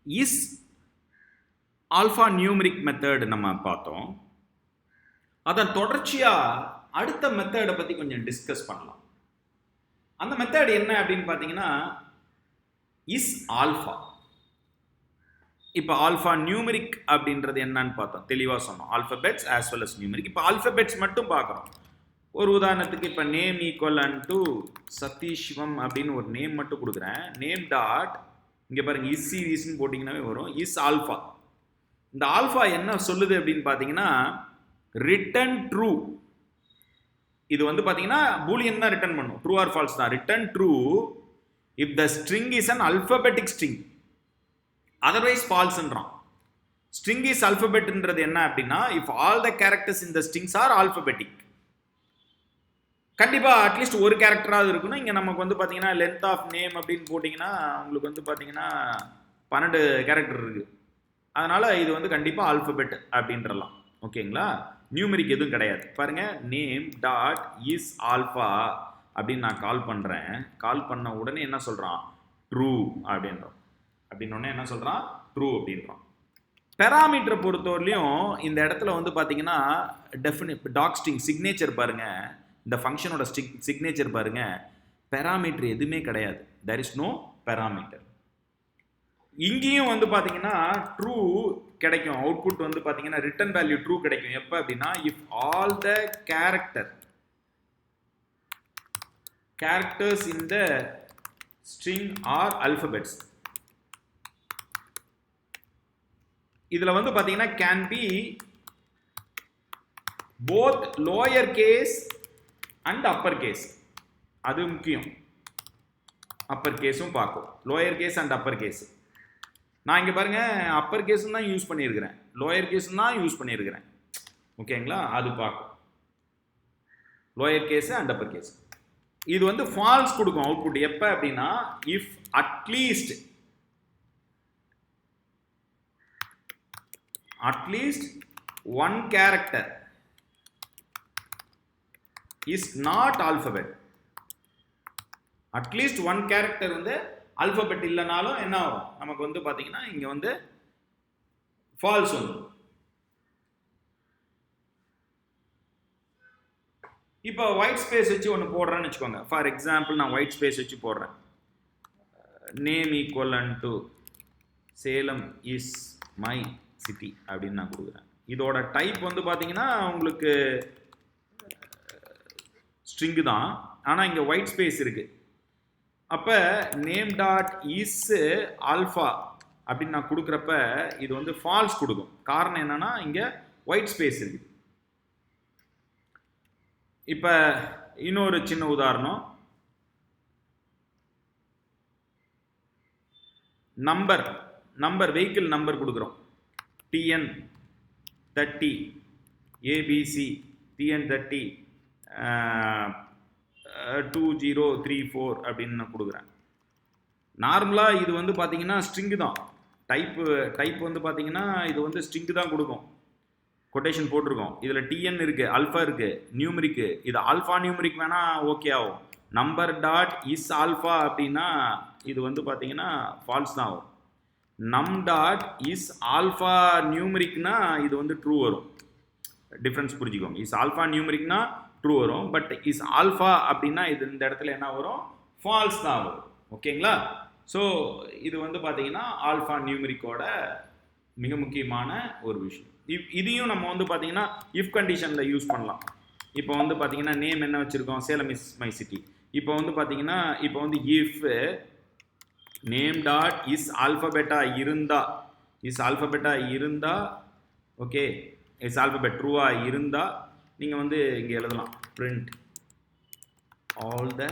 Is alpha numeric method நம்ம பார்த்தோம். அதன் தொடர்ச்சியாக அடுத்த மெத்தடை பற்றி கொஞ்சம் டிஸ்கஸ் பண்ணலாம். அந்த மெத்தட் என்ன அப்படின்னு பார்த்தீங்கன்னா இஸ் ஆல்ஃபா. இப்போ ஆல்ஃபா நியூமரிக் அப்படின்றது என்னன்னு பார்த்தோம், தெளிவாக சொன்னோம். Alphabets as well as numeric. இப்போ ஆல்ஃபபெட்ஸ் மட்டும் பார்க்குறோம். ஒரு உதாரணத்துக்கு இப்போ name equal to Satish Shivam அப்படின்னு ஒரு நேம் மட்டும் கொடுக்குறேன். நேம் டாட் இங்கே பாருங்க இஸ் சீரீஸ்ன்னு போட்டிங்கன்னாவே வரும் இஸ் ஆல்ஃபா. இந்த ஆல்ஃபா என்ன சொல்லுது அப்படின்னு பார்த்தீங்கன்னா ரிட்டன் ட்ரூ. இது வந்து பார்த்தீங்கன்னா பூலியன் தான் ரிட்டர்ன் பண்ணும், ட்ரூ ஆர் ஃபால்ஸ் தான். Return true if the string is an alphabetic string, otherwise ஃபால்ஸ்ன்றான். ஸ்ட்ரிங் இஸ் அல்பபெட்ன்றது என்ன அப்படின்னா if all the characters in the strings are alphabetic. கண்டிப்பாக அட்லீஸ்ட் ஒரு கேரக்டராக இருக்கணும். இங்கே நமக்கு வந்து பார்த்தீங்கன்னா லென்த் ஆஃப் நேம் அப்படின்னு போட்டிங்கன்னா உங்களுக்கு வந்து பார்த்தீங்கன்னா 12 கேரக்டர் இருக்குது. அதனால் இது வந்து கண்டிப்பாக ஆல்ஃபபெட் அப்படின்றலாம். ஓகேங்களா? நியூமரிக் எதுவும் கிடையாது. பாருங்கள், நேம் டாட் இஸ் ஆல்ஃபா அப்படின்னு நான் கால் பண்ணுறேன். கால் பண்ண உடனே என்ன சொல்கிறான்? ட்ரூ அப்படின்றோம். அப்படின்னோடனே என்ன சொல்கிறான்? ட்ரூ அப்படின்றான். பெராமீட்டரை பொறுத்தவரையிலையும் இந்த இடத்துல வந்து பார்த்தீங்கன்னா டாக் ஸ்ட்ரிங் சிக்னேச்சர் பாருங்கள், இந்த ஃபங்க்ஷனோட சிக்னேச்சர் பாருங்க, பெராமீட்டர் எதுவுமே கிடையாது. There is no parameter. இங்கேயும் வந்து பார்த்தீங்கன்னா ட்ரூ கிடைக்கும். அவுட்புட் வந்து பார்த்தீங்கன்னா ரிட்டன் வேல்யூ ட்ரூ கிடைக்கும். எப்போ அப்படின்னா if all the characters in the string are alphabets. இதில் வந்து பார்த்தீங்கன்னா can be both lower case and upper case. அது முக்கியம். அப்பர் கேஸும் பார்க்கும், lower case and upper case. நான் இங்கே பாருங்க அப்பர் கேஸும் தான் யூஸ் பண்ணியிருக்கிறேன், லோயர் கேஸும் தான் யூஸ் பண்ணியிருக்கிறேன். ஓகேங்களா? அது பார்க்கும், lower case and upper case. இது வந்து ஃபால்ஸ் கொடுக்கும் அவுட்புட். எப்போ அப்படின்னா if at least one character is not alphabet. At least one character வந்து அல்பபெட் இல்லைனாலும் என்ன ஆகும்? நமக்கு வந்து பார்த்தீங்கன்னா இங்கே வந்து ஃபால்ஸ் வந்துடும். இப்போ ஒயிட் ஸ்பேஸ் வச்சு ஒன்று போடுறேன்னு வச்சுக்கோங்க. ஃபார் எக்ஸாம்பிள் நான் ஒயிட் ஸ்பேஸ் வச்சு போடுறேன். Name equal to Salem is my city அப்படின்னு நான் கொடுக்குறேன். இதோட டைப் வந்து பார்த்தீங்கன்னா உங்களுக்கு ஸ்ட்ரிங்கு தான், ஆனால் இங்கே ஒயிட் ஸ்பேஸ் இருக்குது. அப்போ நேம் டாட் இஸ் ஆல்ஃபா அப்படின்னு நான் கொடுக்குறப்ப இது வந்து ஃபால்ஸ் கொடுக்கும். காரணம் என்னன்னா இங்கே ஒயிட் ஸ்பேஸ் இருக்குது. இப்போ இன்னொரு சின்ன உதாரணம், நம்பர் வெஹிக்கிள் நம்பர் கொடுக்குறோம். TN 30 ABC TN 30 2034 அப்படின்னு நான் கொடுக்குறேன். நார்மலாக இது வந்து பார்த்தீங்கன்னா ஸ்ட்ரிங்கு தான். டைப் வந்து பார்த்தீங்கன்னா இது வந்து ஸ்ட்ரிங்கு தான் கொடுக்கும். கொட்டேஷன் போட்டிருக்கோம். இதில் TN இருக்குது, ஆல்ஃபா இருக்குது, நியூமரிக்கு. இது ஆல்ஃபா நியூமரிக் வேணால் ஓகே ஆகும். நம்பர் டாட் இஸ் ஆல்ஃபா அப்படின்னா இது வந்து பார்த்தீங்கன்னா ஃபால்ஸ் தான் ஆகும். நம் டாட் இஸ் ஆல்ஃபா நியூமரிக்னா இது வந்து ட்ரூ வரும். டிஃப்ரென்ஸ் புரிஞ்சுக்கோங்க. இஸ் ஆல்ஃபா நியூமரிக்னா ட்ரூ வரும். பட் இஸ் ஆல்ஃபா அப்படின்னா இது இந்த இடத்துல என்ன வரும்? ஃபால்ஸ் தான் வரும். ஓகேங்களா? ஸோ இது வந்து பார்த்தீங்கன்னா ஆல்ஃபா நியூமரிக்கோட மிக முக்கியமான ஒரு விஷயம். இதையும் நம்ம வந்து பார்த்தீங்கன்னா இஃப் கண்டிஷனில் யூஸ் பண்ணலாம். இப்போ வந்து பார்த்தீங்கன்னா நேம் என்ன வச்சுருக்கோம்? Salem is my city. இப்போ வந்து பார்த்தீங்கன்னா இப்போ வந்து இஃப் நேம் டாட் இஸ் ஆல்ஃபபெட்டா இருந்தா ஓகே, இஸ் ஆல்ஃபபெட் ட்ரூவாக இருந்தால் நீங்கள் வந்து இங்கே எழுதலாம் print all the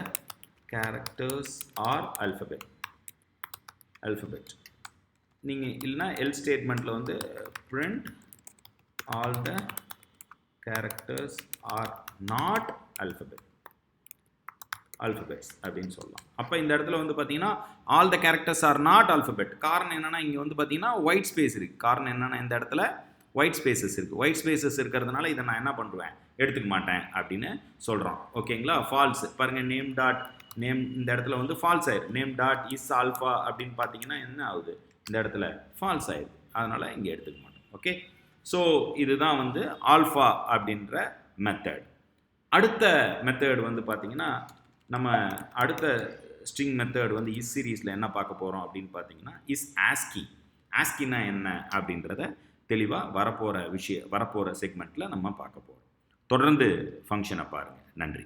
characters are alphabet. நீங்கள் இல்லைனா எல் ஸ்டேட்மெண்ட்டில் வந்து print all the characters are not alphabets அப்படின்னு சொல்லலாம். அப்போ இந்த இடத்துல வந்து பார்த்தீங்கன்னா all the characters are not alphabet. காரணம் என்னென்னா இங்கே வந்து பார்த்தீங்கன்னா ஒயிட் ஸ்பேஸ் இருக்குது. காரணம் என்னென்னா இந்த இடத்துல ஒயிட் ஸ்பேசஸ் இருக்குது. ஒயிட் ஸ்பேசஸ் இருக்கிறதுனால இதை நான் என்ன பண்ணுவேன்? எடுத்துக்க மாட்டேன் அப்படின்னு சொல்கிறோம். ஓகேங்களா? ஃபால்ஸ் பாருங்கள், நேம் இந்த இடத்துல வந்து ஃபால்ஸ் ஆயிடும். நேம் டாட் இஸ் ஆல்ஃபா அப்படின்னு பார்த்தீங்கன்னா என்ன ஆகுது? இந்த இடத்துல ஃபால்ஸ் ஆயிடுது, அதனால் இங்கே எடுத்துக்க மாட்டோம். ஓகே, ஸோ இதுதான் வந்து ஆல்ஃபா அப்படின்ற மெத்தட். அடுத்த மெத்தட் வந்து பார்த்தீங்கன்னா, நம்ம அடுத்த ஸ்ட்ரிங் மெத்தட் வந்து இஸ் சீரீஸில் என்ன பார்க்க போகிறோம் அப்படின்னு பார்த்தீங்கன்னா, இஸ் ஆஸ்கி. ஆஸ்கினா என்ன அப்படின்றத தெளிவாக வரப்போகிற செக்மெண்ட்டில் நம்ம பார்க்க போகிறோம். தொடர்ந்து ஃபங்க்ஷனை பாருங்கள். நன்றி.